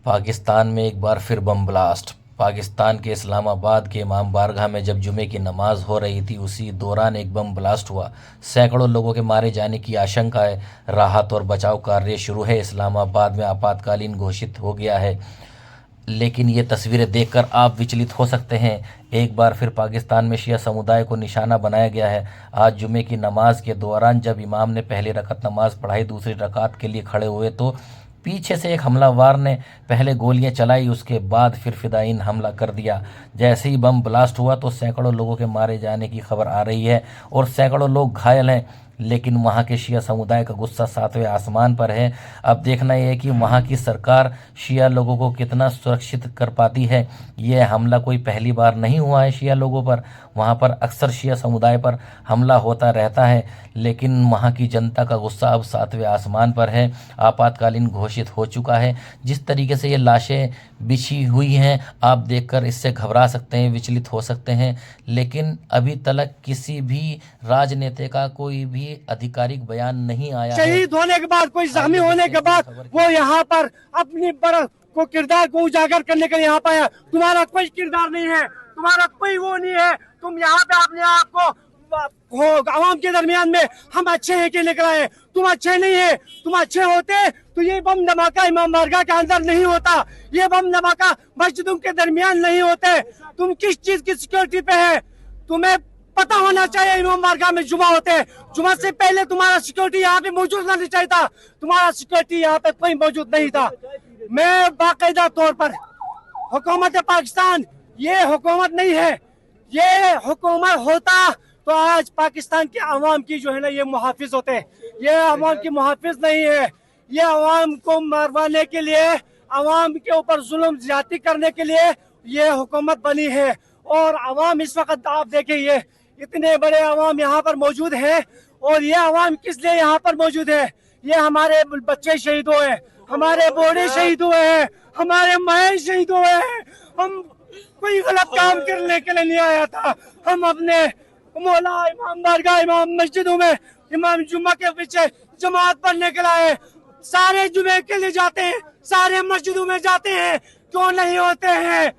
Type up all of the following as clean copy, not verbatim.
پاکستان میں ایک بار پھر بم بلاسٹ۔ پاکستان کے اسلام آباد کے امام بارگاہ میں جب جمعے کی نماز ہو رہی تھی، اسی دوران ایک بم بلاسٹ ہوا۔ سینکڑوں لوگوں کے مارے جانے کی آشنکا ہے۔ راحت اور بچاؤ کاریہ شروع ہے۔ اسلام آباد میں آپاتکالین گھوشت ہو گیا ہے، لیکن یہ تصویریں دیکھ کر آپ وچلت ہو سکتے ہیں۔ ایک بار پھر پاکستان میں شیعہ سمودائے کو نشانہ بنایا گیا ہے۔ آج جمعے کی نماز کے دوران جب امام نے پہلی رکعت نماز پڑھائی، دوسری رکعت کے لیے کھڑے ہوئے تو پیچھے سے ایک حملہ وار نے پہلے گولیاں چلائی، اس کے بعد پھر فدائین حملہ کر دیا۔ جیسے ہی بم بلاسٹ ہوا تو سینکڑوں لوگوں کے مارے جانے کی خبر آ رہی ہے اور سینکڑوں لوگ گھائل ہیں، لیکن وہاں کے شیعہ سمودائے کا غصہ ساتویں آسمان پر ہے۔ اب دیکھنا یہ ہے کہ وہاں کی سرکار شیعہ لوگوں کو کتنا سرکشت کر پاتی ہے۔ یہ حملہ کوئی پہلی بار نہیں ہوا ہے شیعہ لوگوں پر، وہاں پر اکثر شیعہ سمودائے پر حملہ ہوتا رہتا ہے، لیکن وہاں کی جنتا کا غصہ اب ساتویں آسمان پر ہے۔ آپاتکالین گھوشت ہو چکا ہے۔ جس طریقے سے یہ لاشیں بچھی ہوئی ہیں، آپ دیکھ کر اس سے گھبرا سکتے ہیں، وچلت ہو سکتے ہیں، لیکن ابھی تلک کسی بھی راجنیتا کا کوئی بھی آدھیکارک بیان نہیں آیا ہے۔ شہید ہونے کے بعد، کوئی زخمی ہونے کے بعد وہ یہاں پر اپنی کو کردار کو اجاگر کرنے کے لیے یہاں پر ہے۔ تمہارا کوئی کردار نہیں ہے، تمہارا کوئی وہ نہیں ہے۔ تم یہاں پہ اپنے آپ کو عوام کے درمیان میں ہم اچھے ہیں کہ نکلا ہے۔ تم اچھے نہیں ہیں۔ تم اچھے ہوتے تو یہ بم دھماکہ امام بارگاہ کے اندر نہیں ہوتا، یہ بم دھماکہ مسجدوں کے درمیان نہیں ہوتے۔ تم کس چیز کی سیکورٹی پہ ہے؟ تمہیں پتہ ہونا چاہیے امام بارگاہ میں جمعہ ہوتے ہیں، جمعہ سے پہلے تمہارا سیکورٹی یہاں پہ موجود نہیں چاہیے تھا، تمہارا سیکورٹی یہاں پہ کوئی موجود نہیں تھا۔ میں باقاعدہ طور پر حکومت پاکستان، یہ حکومت نہیں ہے، یہ حکومت ہوتا تو آج پاکستان کے عوام کی جو ہے نا یہ محافظ ہوتے۔ یہ عوام کی محافظ نہیں ہے، یہ عوام کو مروانے کے لیے، عوام کے اوپر ظلم زیادتی کرنے کے لیے یہ حکومت بنی ہے۔ اور عوام اس وقت آپ دیکھیں، یہ اتنے بڑے عوام یہاں پر موجود ہیں، اور یہ عوام کس لیے یہاں پر موجود ہے؟ یہ ہمارے بچے شہید ہوئے ہیں، ہمارے بوڑھے شہید ہوئے ہیں، ہمارے مائیں شہید ہوئے ہیں۔ ہم کوئی غلط کام کرنے کے لیے نہیں آیا تھا، ہم اپنے مولا امام بارگاہ امام مسجدوں میں امام جمعہ کے پیچھے جماعت پڑھنے کے لیے سارے جمعے کے لیے جاتے ہیں، سارے مسجدوں میں جاتے ہیں۔ کیوں نہیں ہوتے ہیں؟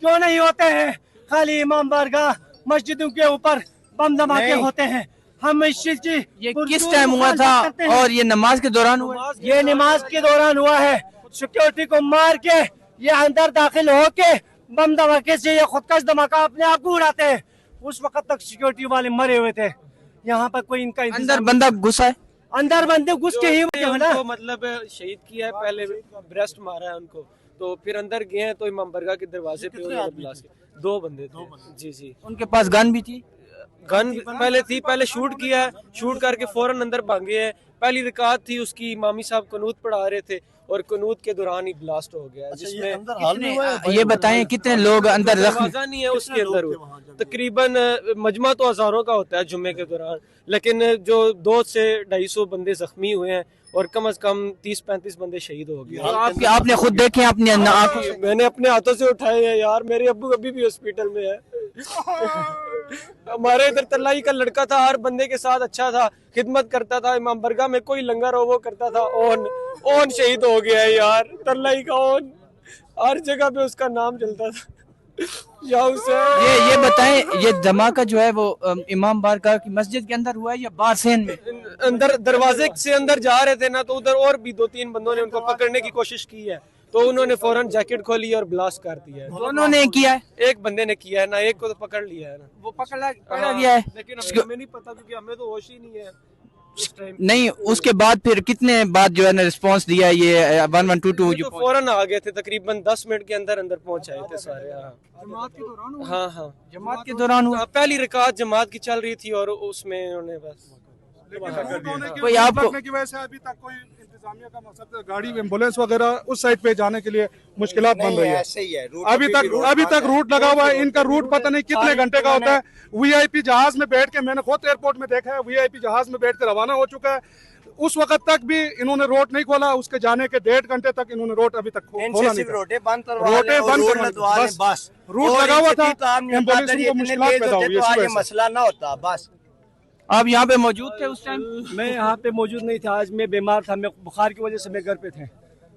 کیوں نہیں ہوتے ہیں؟ خالی امام بارگاہ مسجدوں کے اوپر بم دھماکے ہوتے ہیں۔ ہم اس چیز کی یہ کس ٹائم ہوا تھا اور یہ نماز کے دوران ہوا؟ یہ نماز کے دوران ہوا ہے۔ سیکورٹی کو مار کے یہ اندر داخل ہو کے بم دھماکے سے یہ خودکش دھماکہ اپنے آپ کو اڑاتے ہیں۔ اس وقت تک سیکورٹی والے مرے ہوئے تھے، یہاں پر کوئی ان کا اندر بندہ گھسا ہے، اندر بندے گھس کے ہی مطلب شہید کیا ہے، پہلے بریسٹ مارا ہے ان کو، تو پھر اندر گئے ہیں تو امام برگاہ کے دروازے پہ دو بندے تھے۔ جی جی، ان کے پاس گن بھی تھی؟ گن پہلے تھی، پہلے شوٹ کیا ہے، شوٹ کر کے فوراً اندر بھاگے ہیں۔ پہلی رکعت تھی اس کی، امامی صاحب قنوت پڑھا رہے تھے اور قنوت کے دوران ہی بلاسٹ ہو گیا، جس میں یہ بتائیں کتنے لوگ اندر زخمی؟ دروازہ نہیں ہے اس کے اندر، تقریباً مجمع تو ہزاروں کا ہوتا ہے جمعے کے دوران، لیکن جو 200 سے 250 بندے زخمی ہوئے ہیں اور کم از کم 30-35 بندے شہید ہو گئے۔ آپ نے خود دیکھے اپنی آنکھوں سے؟ میں نے اپنے ہاتھوں سے اٹھائے ہیں یار، میرے ابو ابھی بھی ہاسپٹل میں ہے۔ ہمارے ادھر تلائی کا لڑکا تھا، ہر بندے کے ساتھ اچھا تھا، خدمت کرتا تھا، امام برگاہ میں کوئی لنگر ہو وہ کرتا تھا۔ اون شہید ہو گیا ہے یار، تلائی کا اون، ہر جگہ پہ اس کا نام چلتا تھا۔ یا اسے یہ بتائیں، یہ دھماکہ جو ہے وہ امام بارگاہ کی مسجد کے اندر ہوا ہے یا باہر سین میں؟ اندر دروازے سے اندر جا رہے تھے نا، تو ادھر اور بھی 2-3 بندوں نے ان کو پکڑنے کی کوشش کی ہے، تو انہوں نے فوراً جیکٹ کھولی اور بلاسٹ کر دیا ہے۔ دونوں نے کیا ہے؟ ایک بندے نے کیا ہے نا، ایک کو تو پکڑ لیا ہے نا، وہ پکڑا گیا ہے، لیکن ہمیں نہیں پتا کیونکہ ہمیں تو ہوش ہی نہیں ہے اس ٹائم۔ نہیں اس کے بعد پھر کتنے بعد جو ہے نا رسپانس دیا یہ 1122 جو فوراً آ گئے تھے، تقریباً 10 منٹ کے اندر اندر پہنچ آئے تھے سارے۔ ہاں ہاں، جماعت کے دوران ہوا؟ پہلی رکعت جماعت کی چل رہی تھی اور اس میں انہوں نے بس کوئی آپ کو کی وجہ سے ابھی تک کوئی انتظامیہ کا مقصد گاڑی ایمبولینس وغیرہ اس سائڈ پہ جانے کے لیے مشکلات بن رہی ہے۔ ابھی تک روٹ لگا ہوا ہے، ان کا روٹ پتہ نہیں کتنے گھنٹے کا ہوتا ہے۔ وی آئی پی جہاز میں بیٹھ کے، میں نے خود ایئرپورٹ میں دیکھا ہے، وی آئی پی جہاز میں بیٹھ کے روانہ ہو چکا ہے، اس وقت تک بھی انہوں نے روٹ نہیں کھولا، اس کے جانے کے 1.5 گھنٹے تک انہوں نے روٹ ابھی تک کھولا نہیں۔ روٹیں بند بس روٹ لگا ہوا تھا، ایمبولینسوں کو مشکلات پیدا ہوئی ہے، مسئلہ نہ ہوتا۔ بس آپ یہاں پہ موجود تھے اس ٹائم؟ میں یہاں پہ موجود نہیں تھا، آج میں بیمار تھا، میں بخار کی وجہ سے میں گھر پہ تھے۔